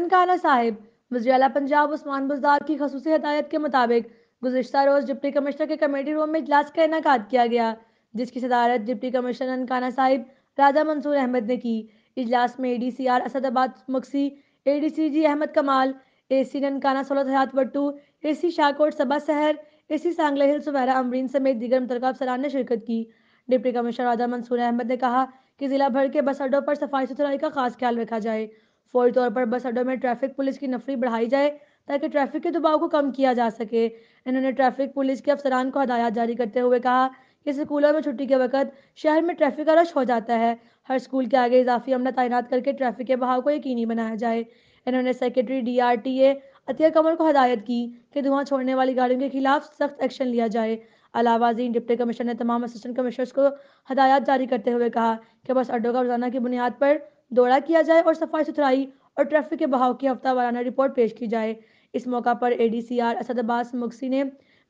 ننکانہ صاحب وزیر اعلیٰ پنجاب عثمان بزدار کی خصوصی ہدایت کے مطابق گزشتہ روز ڈپٹی کمشنر کے کمیٹی روم میں اجلاس کا انعقاد کیا گیا، جس کی صدارت ڈپٹی کمشنر ننکانہ صاحب راجہ منصور احمد نے کی۔ اجلاس میں ADCR اسد آباد مکسی، ADCG احمد کمال، AC ننکانہ سہولت حیات وٹو، AC شاہکوٹ صبا سحر، AC سانگلہ ہل سمیرا امرین سمیت دیگر متعلقہ افسران نے شرکت کی۔ ڈپٹی کمشنر راجہ منصور احمد نے کہا کہ ضلع بھر کے بس اڈوں پر صفائی ستھرائی کا خاص خیال رکھا جائے۔ فوری طور پر بس اڈوں میں ٹریفک پولیس کی نفری بڑھائی جائے تاکہ ٹریفک کے دباؤ کو کم کیا جا سکے۔ انہوں نے ٹریفک پولیس کے افسران کو ہدایات جاری کرتے ہوئے کہا کہ اسکولوں میں چھٹی کے وقت شہر میں ٹریفک کا رش ہو جاتا ہے، ہر اسکول کے آگے اضافی عملہ تعینات کر کے ٹریفک کے بہاؤ کو یقینی بنایا جائے۔ انہوں نے سیکرٹری DRTA عطیہ قمر کو ہدایت کی کہ دھواں چھوڑنے والی گاڑیوں کے خلاف سخت ایکشن لیا جائے۔ علاوہ ازیں ڈپٹی کمشنر نے تمام اسسٹنٹ کمشنرز کو ہدایات جاری کرتے ہوئے کہا کہ بس اڈوں کا روزانہ کی بنیاد پر دورہ کیا جائے اور صفائی ستھرائی اور ٹریفک کے بہاؤ کی ہفتہ وارانہ رپورٹ پیش کی جائے۔ اس موقع پر ADCR اسد آباد مکسی نے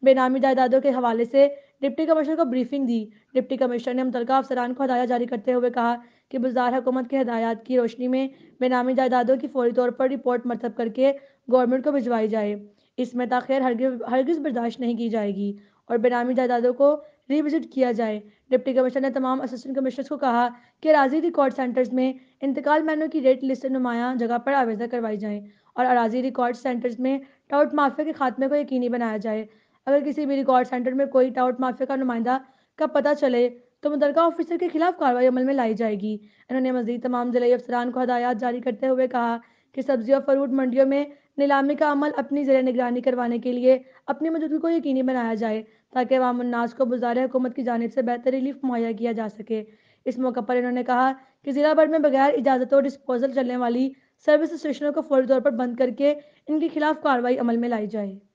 بے نامی جائیدادوں کے حوالے سے ڈپٹی کمشنر کو بریفنگ دی۔ ڈپٹی کمشنر نے متعلقہ افسران کو ہدایات جاری کرتے ہوئے کہا کہ بزدار حکومت کی ہدایات کی روشنی میں بے نامی جائیدادوں کی فوری طور پر رپورٹ مرتب کر کے گورنمنٹ کو بھجوائی جائے۔ اس میں تاخیر ہرگز برداشت نہیں کی جائے گی اور بے نامی جائیدادوں کو ری وزٹ کیا جائے۔ ڈپٹی کمشنر نے تمام اسسٹنٹ کمشنرز کو کہا کہ اراضی ریکارڈ سینٹرز میں انتقال مینو کی ریٹ لسٹ نمایاں جگہ پر آویزہ کروائی جائیں اور اراضی ریکارڈ سینٹرز میں ٹاؤٹ مافیا کے خاتمے کو یقینی بنایا جائے۔ اگر کسی بھی ریکارڈ سینٹر میں کوئی ٹاؤٹ مافیا کا نمائندہ کا پتہ چلے تو متعلقہ آفیسر کے خلاف کارروائی عمل میں لائی جائے گی۔ انہوں نے مزید تمام ضلعی افسران کو ہدایات جاری کرتے ہوئے کہا کہ سبزی اور فروٹ منڈیوں میں نیلامی کا عمل اپنی زیر نگرانی کروانے کے لیے اپنی موجودگی کو یقینی بنایا جائے تاکہ عوام الناس کو بزدار حکومت کی جانب سے بہتر ریلیف مہیا کیا جا سکے۔ اس موقع پر انہوں نے کہا کہ ضلع بھر میں بغیر اجازتوں ڈسپوزل چلنے والی سروس اسٹیشنوں کو فوری طور پر بند کر کے ان کے خلاف کارروائی عمل میں لائی جائے۔